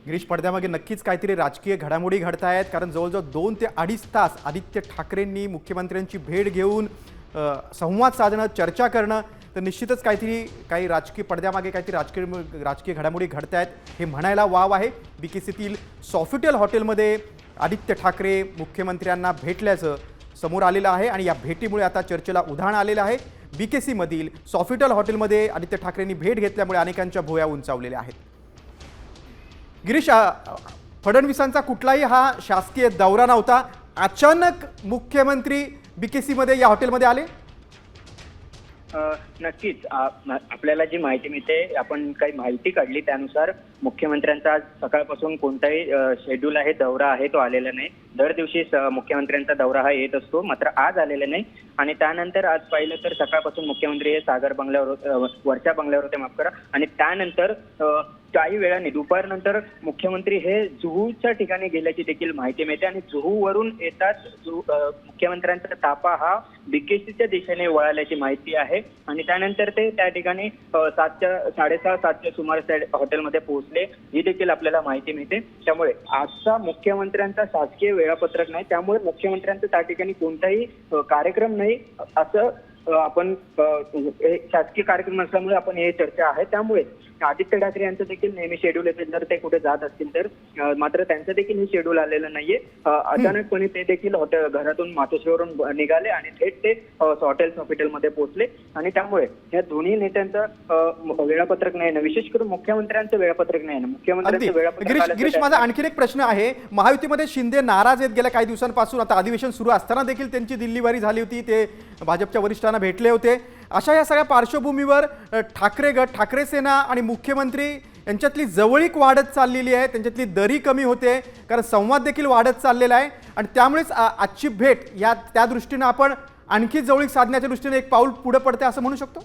गिरीश, पडद्यामागे नक्कीच काहीतरी राजकीय घडामोडी घडत आहेत, कारण जवळजवळ 2 ते 2.5 तास आदित्य ठाकरेंनी मुख्यमंत्र्यांची भेट घेऊन संवाद साधणं, चर्चा करणं, तर निश्चितच काही राजकीय पडद्यामागे काहीतरी राजकीय घडामोडी घडत आहेत हे म्हणायला वाव आहे। बीकेसीतील सॉफिटेल हॉटेलमध्ये आदित्य ठाकरे मुख्यमंत्र्यांना भेटल्याचं समोर आलेलं आहे आणि या भेटीमुळे आता चर्चेला उधाण आलेलं आहे। बीकेसीमधील सॉफिटेल हॉटेलमध्ये आदित्य ठाकरेंनी भेट घेतल्यामुळे अनेकांच्या भुवया उंचावलेल्या आहेत। गिरीश, फडणवीसांचा कुठलाही हा शासकीय दौरा नव्हता, अचानक मुख्यमंत्री बीकेसीमध्ये या हॉटेलमध्ये आले। नक्कीच आपल्याला जी माहिती मिळते, आपण काही माहिती काढली त्यानुसार मुख्यमंत्र्यांचा आज सकाळपासून कोणताही शेड्यूल आहे, दौरा आहे तो आलेला नाही। दर दिवशी मुख्यमंत्र्यांचा दौरा हा येत असतो, मात्र आज आलेला नाही। आणि त्यानंतर आज पाहिलं तर सकाळपासून मुख्यमंत्री हे सागर बंगल्यावर वरच्या बंगल्यावर होते, माफ करा। आणि त्यानंतर काही वेळाने दुपारनंतर मुख्यमंत्री हे जुहूच्या ठिकाणी गेल्याची देखील माहिती मिळते आणि जुहूवरून येताच मुख्यमंत्र्यांचा ताफा हा बीकेसीच्या दिशेने वळाल्याची माहिती आहे। आणि त्यानंतर ते त्या ठिकाणी 6:30-7च्या सुमारास हॉटेलमध्ये पोहोचले ही देखील आपल्याला माहिती मिळते। त्यामुळे आजचा मुख्यमंत्र्यांचा शासकीय वेळापत्रक नाही, त्यामुळे मुख्यमंत्र्यांचा त्या ठिकाणी कोणताही कार्यक्रम नाही असं आपण शासकीय कार्यक्रम असल्यामुळे आपण हे चर्चा आहे। त्यामुळे आदित्य ठाकरे यांचं देखील नेहमी शेड्यूल येते, जर ते कुठे जात असतील तर, मात्र त्यांचं देखील हे शेड्यूल आलेलं नाहीये। अचानकपणे ते देखील घरातून मातोश्रीवरून निघाले आणि थेट ते हॉटेलमध्ये पोहोचले आणि त्यामुळे या दोन्ही नेत्यांचं वेळापत्रक नाही ना, विशेष करून मुख्यमंत्र्यांचं वेळापत्रक नाही ना। मुख्यमंत्र्यांचं वेळापत्रक। गिरीश, माझा आणखी एक प्रश्न आहे, महायुतीमध्ये शिंदे नाराज आहेत गेल्या काही दिवसांपासून, आता अधिवेशन सुरू असताना देखील त्यांची दिल्लीवारी झाली होती, ते भाजपच्या वरिष्ठांना भेटले होते। अशा या सगळ्या पार्श्वभूमीवर ठाकरे गट, ठाकरे सेना आणि मुख्यमंत्री यांच्यातली जवळीक वाढत चाललेली आहे, त्यांच्यातली दरी कमी होते, कारण संवाद देखील वाढत चाललेला आहे आणि त्यामुळेच आजची भेट त्या दृष्टीने आपण आणखी जवळीक साधण्याच्या दृष्टीने एक पाऊल पुढे पडते असं म्हणू शकतो।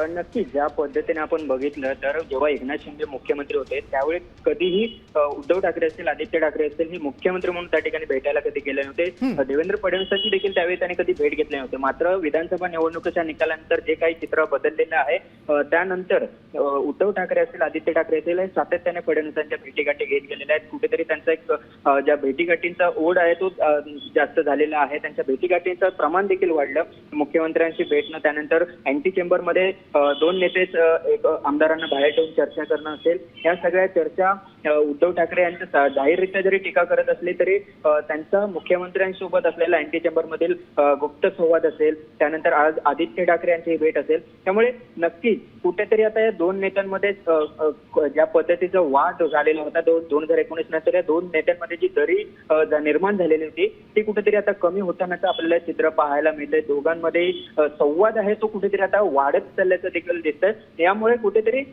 नक्कीच ज्या पद्धतीने आपण बघितलं तर जेव्हा एकनाथ शिंदे मुख्यमंत्री होते त्यावेळी कधीही उद्धव ठाकरे असतील, आदित्य ठाकरे असतील हे मुख्यमंत्री म्हणून त्या ठिकाणी भेटायला कधी गेले नव्हते। देवेंद्र फडणवीसांची देखील त्यावेळी त्यांनी कधी भेट घेतली नव्हती। मात्र विधानसभा निवडणुकीच्या निकालानंतर जे काही चित्र बदललेलं आहे, त्यानंतर उद्धव ठाकरे असतील, आदित्य ठाकरे असतील हे सातत्याने फडणवीसांच्या भेटीगाठी घेत गेलेल्या आहेत। कुठेतरी त्यांचा एक ज्या भेटीगाठींचा ओढ आहे तो जास्त झालेला आहे, त्यांच्या भेटीगाठींचं प्रमाण देखील वाढलं। मुख्यमंत्र्यांशी भेटणं, त्यानंतर अँटी चेंबर मध्ये 2 नेतेच एक आमदारांना बाहेर ठेवून चर्चा करणं असेल, या सगळ्या चर्चा उद्धव ठाकरे यांच्या जाहीररित्या जरी टीका करत असली तरी त्यांचा मुख्यमंत्र्यांसोबत असलेला अँटी चेंबर मधील गुप्त संवाद असेल, त्यानंतर आज आदित्य ठाकरे यांची भेट असेल। त्यामुळे नक्कीच कुठेतरी आता या 2 नेत्यांमध्ये ज्या पद्धतीचा वाद झालेला होता 2019 नंतर या 2 नेत्यांमध्ये जी दरी निर्माण झालेली होती ती कुठेतरी आता कमी होतानाचं आपल्याला चित्र पाहायला मिळतंय। दोघांमध्ये संवाद आहे तो कुठेतरी आता वाढत चालल्याचं देखील दिसतंय। यामुळे कुठेतरी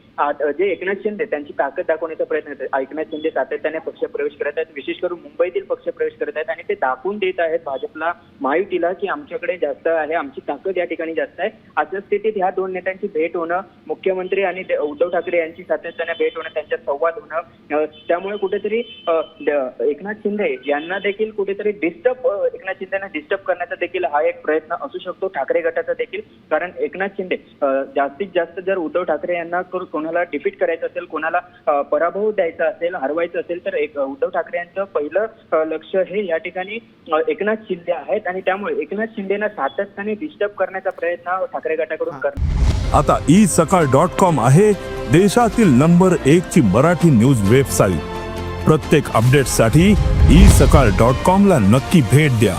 जे एकनाथ शिंदे त्यांची ताकद दाखवण्याचा प्रयत्न करतात, एकनाथ शिंदे सातत्याने पक्षप्रवेश करत आहेत, विशेष करून मुंबईतील पक्षप्रवेश करत आहेत आणि ते दाखवून देत आहेत भाजपला, महायुतीला की आमच्याकडे जास्त आहे, आमची ताकद या ठिकाणी जास्त आहे। अशा स्थितीत ह्या 2 नेत्यांची भेट होणं, मुख्यमंत्री आणि उद्धव ठाकरे यांची सातत्याने भेट होणं, त्यांच्यात संवाद होणं, त्यामुळे कुठेतरी एकनाथ शिंदे यांना देखील कुठेतरी एकनाथ शिंदेना डिस्टर्ब करण्याचा देखील हा एक प्रयत्न असू शकतो ठाकरे गटाचा देखील। कारण एकनाथ शिंदे जास्तीत जास्त जर उद्धव ठाकरे यांना कोणाला डिफीट करायचं असेल, कोणाला पराभव द्यायचा असेल, हरवायचं असेल तर उद्धव ठाकरे यांचं पहिलं लक्ष हे या ठिकाणी एकनाथ शिंदे आहेत आणि त्यामुळे एकनाथ शिंदेना सातत्याने डिस्टर्ब करण्याचा प्रयत्न ठाकरे गटाकडून करण्यात। आता isakal.com आहे देशातील नंबर 1 ची मराठी न्यूज वेबसाईट। प्रत्येक अपडेटसाठी isakal.com ला नक्की भेट द्या।